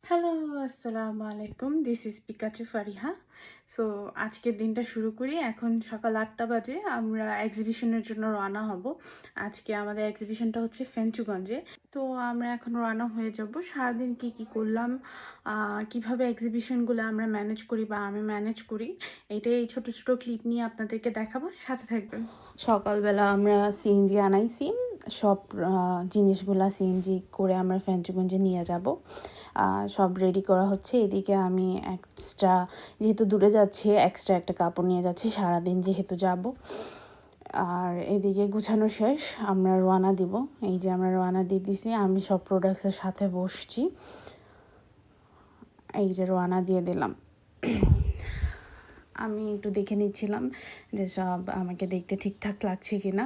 Hello, আসসালামু আলাইকুম। This is Pikachu Fariha. So আজকের দিনটা শুরু করি। এখন সকাল ৮টা বাজে। আমরা এক্সিবিশনের জন্য রওনা হব। আজকে আমাদের এক্সিবিশনটা হচ্ছে ফেঞ্চুগঞ্জে। তো আমরা এখন রওনা হয়ে যাব। সারাদিন কি করলাম, কিভাবে এক্সিবিশনগুলো আমরা ম্যানেজ করি বা আমি ম্যানেজ করি, এটাই এই ছোট ছোট ক্লিপ নিয়ে আপনাদেরকে দেখাবো। সাথে থাকবেন। সকালবেলা আমরা সিএনজি আনাইছি। সব জিনিসগুলা সিএনজি করে আমরা ফেঞ্চুগঞ্জে নিয়ে যাব। সব রেডি করা হচ্ছে। এদিকে আমি এক্সট্রা, যেহেতু দূরে যাচ্ছি, এক্সট্রা একটা কাপড় নিয়ে যাচ্ছি, সারাদিন যেহেতু যাব। আর এদিকে গুছানো শেষ, আমরা রওনা দিব। এই যে আমরা রওনা দিয়ে দিছি, আমি সব প্রোডাক্টসের সাথে বসছি। এই যে রওনা দিয়ে দিলাম। আমি একটু দেখে নিচ্ছিলাম যে সব আমাকে দেখতে ঠিকঠাক লাগছে কিনা।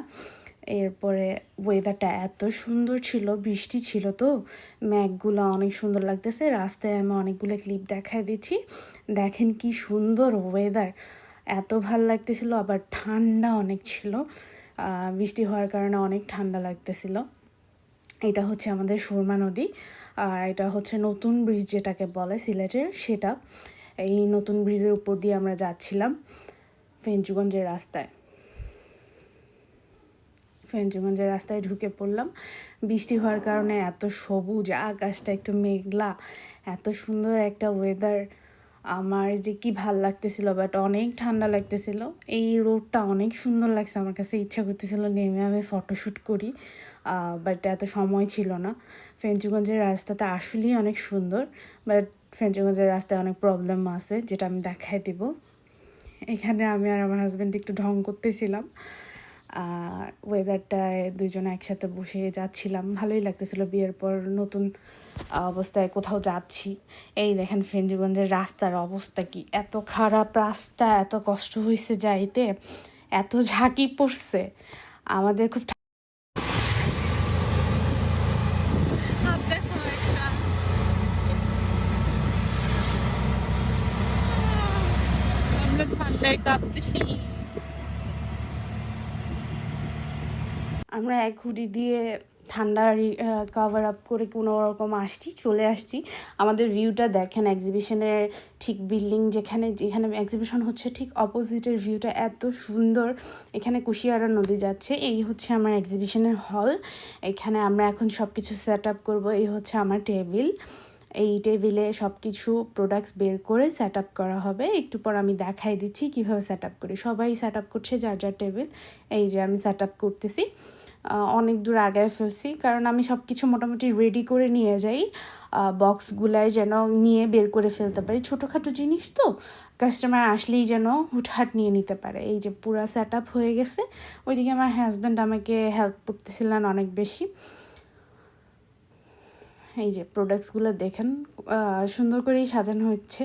এরপরে ওয়েদারটা এত সুন্দর ছিল, বৃষ্টি ছিল, তো মেঘগুলো অনেক সুন্দর লাগতেছে। রাস্তায় আমি অনেকগুলো ক্লিপ দেখায় দিচ্ছি, দেখেন কি সুন্দর ওয়েদার, এত ভাল লাগতেছিল। আবার ঠান্ডা অনেক ছিল, বৃষ্টি হওয়ার কারণে অনেক ঠান্ডা লাগতেছিল। এটা হচ্ছে আমাদের সুরমা নদী, আর এটা হচ্ছে নতুন ব্রিজ যেটাকে বলে সিলেটের, সেটা। এই নতুন ব্রিজের উপর দিয়ে আমরা যাচ্ছিলাম ফেঞ্চুগঞ্জের রাস্তায়। ফেঞ্চুগঞ্জের রাস্তায় ঢুকে পড়লাম। বৃষ্টি হওয়ার কারণে এত সবুজ, আকাশটা একটু মেঘলা, এত সুন্দর একটা ওয়েদার। আমার যে কি ভাল লাগতেছিল, বাট অনেক ঠান্ডা লাগতেছিল। এই রোডটা অনেক সুন্দর লাগছে, আমার কাছে ইচ্ছা করতেছিল নেমে আমি ফটোশ্যুট করি, বাট এত সময় ছিল না। ফেঞ্চুগঞ্জের রাস্তাটা আসলেই অনেক সুন্দর, বাট ফেঞ্চুগঞ্জের রাস্তায় অনেক প্রবলেম আছে, যেটা আমি দেখাই দিব। এখানে আমি আর আমার হাজব্যান্ড একটু ঢং করতেছিলাম। ওয়েদারটায় দুজনে একসাথে বসে যাচ্ছিলাম, ভালোই লাগতেছিল। বিয়ের পর নতুন অবস্থায় কোথাও যাচ্ছি। এই দেখেন ফেঞ্চুগঞ্জের রাস্তার অবস্থা কি, এত খারাপ রাস্তা, এত কষ্ট হয়েছে যাইতে, এত ঝাঁকি পড়ছে। আমাদের খুব ঠান্ডায় কাঁপতেছি। আমরা এক হুডি দিয়ে ঠান্ডা কভার আপ করে কোনো রকম চলে আসছি। আমাদের ভিউটা দেখেন, এক্সিবিশনের ঠিক বিল্ডিং যেখানে যেখানে এক্সিবিশন হচ্ছে ঠিক অপোজিটের ভিউটা এত সুন্দর। এখানে কুশিয়ারা নদী যাচ্ছে। এই হচ্ছে আমার এক্সিবিশনের হল। এখানে আমরা এখন সব কিছু সেট আপ করবো। এই হচ্ছে আমার টেবিল। এই টেবিলে সব কিছু প্রোডাক্টস বের করে সেট আপ করা হবে। একটু পর আমি দেখাই দিচ্ছি কীভাবে সেট আপ করি। সবাই সেট আপ করছে যার যার টেবিল। এই যে আমি সেট আপ করতেছি। অনেক দূর আগায় ফেলছি, কারণ আমি সব কিছু মোটামুটি রেডি করে নিয়ে যাই, বক্সগুলায় যেন নিয়ে বের করে ফেলতে পারি। ছোটোখাটো জিনিস তো, কাস্টমার আসলেই যেন হুটহাট নিয়ে নিতে পারে। এই যে পুরো সেট আপ হয়ে গেছে। ওইদিকে আমার হাজব্যান্ড আমাকে হেল্প করতেছিলেন অনেক বেশি। এই যে প্রোডাক্টসগুলো দেখেন, সুন্দর করেই সাজানো হচ্ছে।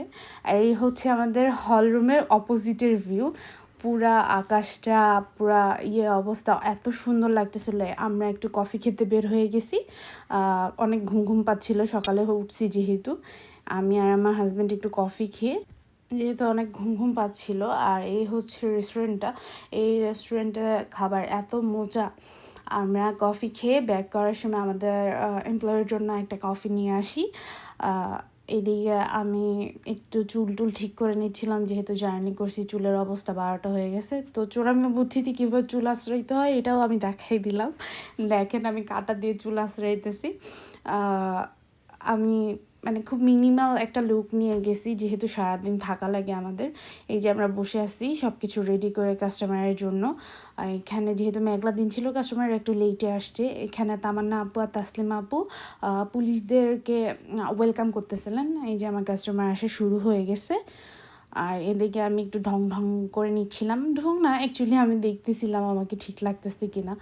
এই হচ্ছে আমাদের হল রুমের অপোজিটের ভিউ। পুরা আকাশটা, পুরা অবস্থা এত সুন্দর লাগতেছিল। আমরা একটু কফি খেতে বের হয়ে গেছি। অনেক ঘুম ঘুম পাচ্ছিল, সকালে উঠছি যেহেতু। আমি আর আমার হাজব্যান্ড একটু কফি খেয়ে, যেহেতু অনেক ঘুম ঘুম পাচ্ছিল। আর এই হচ্ছে রেস্টুরেন্টটা। এই রেস্টুরেন্টে খাবার এত মজা। আমরা কফি খেয়ে ব্যাক করার সময় আমাদের এমপ্লয়ের জন্য একটা কফি নিয়ে আসি। এদিকে আমি একটু চুল টুল ঠিক করে নিচ্ছিলাম, যেহেতু জার্নি করছি, চুলের অবস্থা 12টা হয়ে গেছে। তো চোরামি বুদ্ধিতে কীভাবে চুল আশ্রাইতে হয় এটাও আমি দেখাই দিলাম। দেখেন আমি কাঁটা দিয়ে চুল আশ্রাইতেছি। আমি মানে খুব মিনিমাল একটা লুক নিয়ে গেছি, যেহেতু সারাদিন থাকা লাগে আমাদের। এই যে আমরা বসে আছি সব কিছু রেডি করে কাস্টমারের জন্য। এখানে যেহেতু মেঘলা দিন ছিল, কাস্টমার একটু লেটে আসছে। এখানে তামান্না আপু আর তাসলিমা আপু পুলিশদেরকে ওয়েলকাম করতেছিলেন। এই যে আমার কাস্টমার আসা শুরু হয়ে গেছে। আর এদিকে আমি একটু ঢং ঢং করে নিচ্ছিলাম, ঢং না, অ্যাকচুয়ালি আমি দেখতেছিলাম আমাকে ঠিক লাগতেছে কিনা,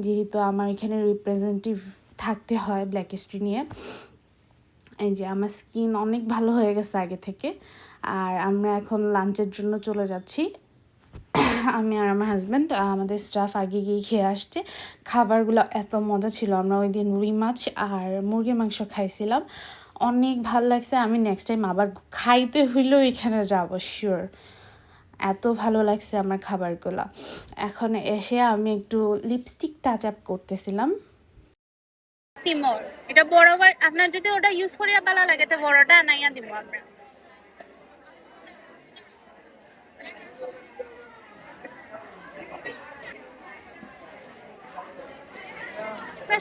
যেহেতু আমার এখানে রিপ্রেজেন্টেটিভ থাকতে হয় ব্ল্যাক হিস্ট্রি নিয়ে। এই যে আমার স্কিন অনেক ভালো হয়ে গেছে আগে থেকে। আর আমরা এখন লাঞ্চের জন্য চলে যাচ্ছি। আমি আর আমার হাজব্যান্ড, আমাদের স্টাফ আগে গিয়ে খেয়ে আসছে। খাবারগুলো এত মজা ছিল। আমরা ওই দিন রুই মাছ আর মুরগির মাংস খাইছিলাম, অনেক ভাল লাগছে। আমি নেক্সট টাইম আবার খাইতে হইলেও এখানে যাব শিওর। এত ভালো লাগছে আমার খাবারগুলো। এখন এসে আমি একটু লিপস্টিক টাচ আপ করতেছিলাম। টিমর এটা বড় আপনার যদি ওটা ইউজ করিয়া ভালো লাগে তো বড়টা আনাইয়া দিব আমরা।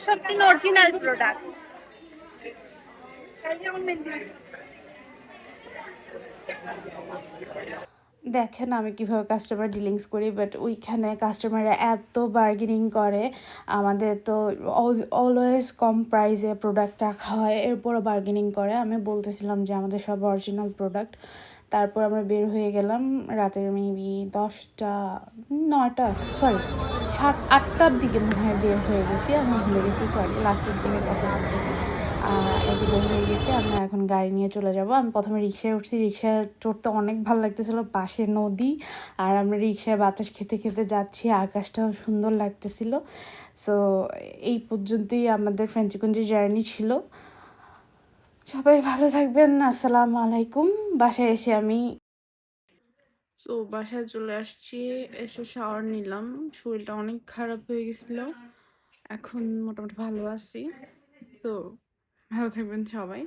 সত্যি অরিজিনাল প্রোডাক্ট। দেখেন আমি কিভাবে কাস্টমার ডিলিংস করি, বাট ওইখানে কাস্টমাররা এত বার্গেনিং করে। আমাদের তো অলওয়েজ কম প্রাইসে প্রোডাক্ট রাখা হয়, এরপরও বার্গেনিং করে। আমি বলতেছিলাম যে আমাদের সব অরিজিনাল প্রোডাক্ট। তারপর আমরা বের হয়ে গেলাম রাতের মেবি 9টা, সরি 8টার দিকে মনে হয় বের হয়ে গেছি, আমি ভুলে গেছি, সরি লাস্টের দিকে কথা বলতেছি। এই যে বের হয়ে গেছি, আমরা এখন গাড়ি নিয়ে চলে যাব। আমি প্রথমে রিক্সায় উঠছি, রিক্সায় চড়তে অনেক ভালো লাগতেছিল, পাশে নদী আর আমরা রিক্সায় বাতাস খেতে খেতে যাচ্ছি, আকাশটাও সুন্দর লাগতেছিল। সো এই পর্যন্তই আমাদের ফ্রেঞ্চিগঞ্জের জার্নি ছিল। সবাই ভালো থাকবেন, আসসালামু আলাইকুম। বাসায় এসে আমি বাসায় চলে আসছি, এসে শাওয়ার নিলাম, শরীরটা অনেক খারাপ হয়ে গেছিলো, এখন মোটামুটি ভালো আছি। তো ভালো থাকবেন সবাই,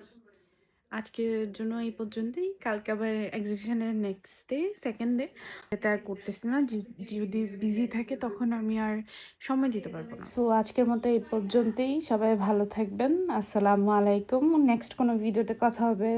আজকের জন্য এই পর্যন্তই। কালকে আবার এক্সিবিশনের নেক্সট ডে, সেকেন্ড ডে, এটা করতেছি না, যদি বিজি থাকে তখন আমি আর সময় দিতে পারবো না। সো আজকের মতো এই পর্যন্তই, সবাই ভালো থাকবেন, আসসালামু আলাইকুম। নেক্সট কোনো ভিডিওতে কথা হবে।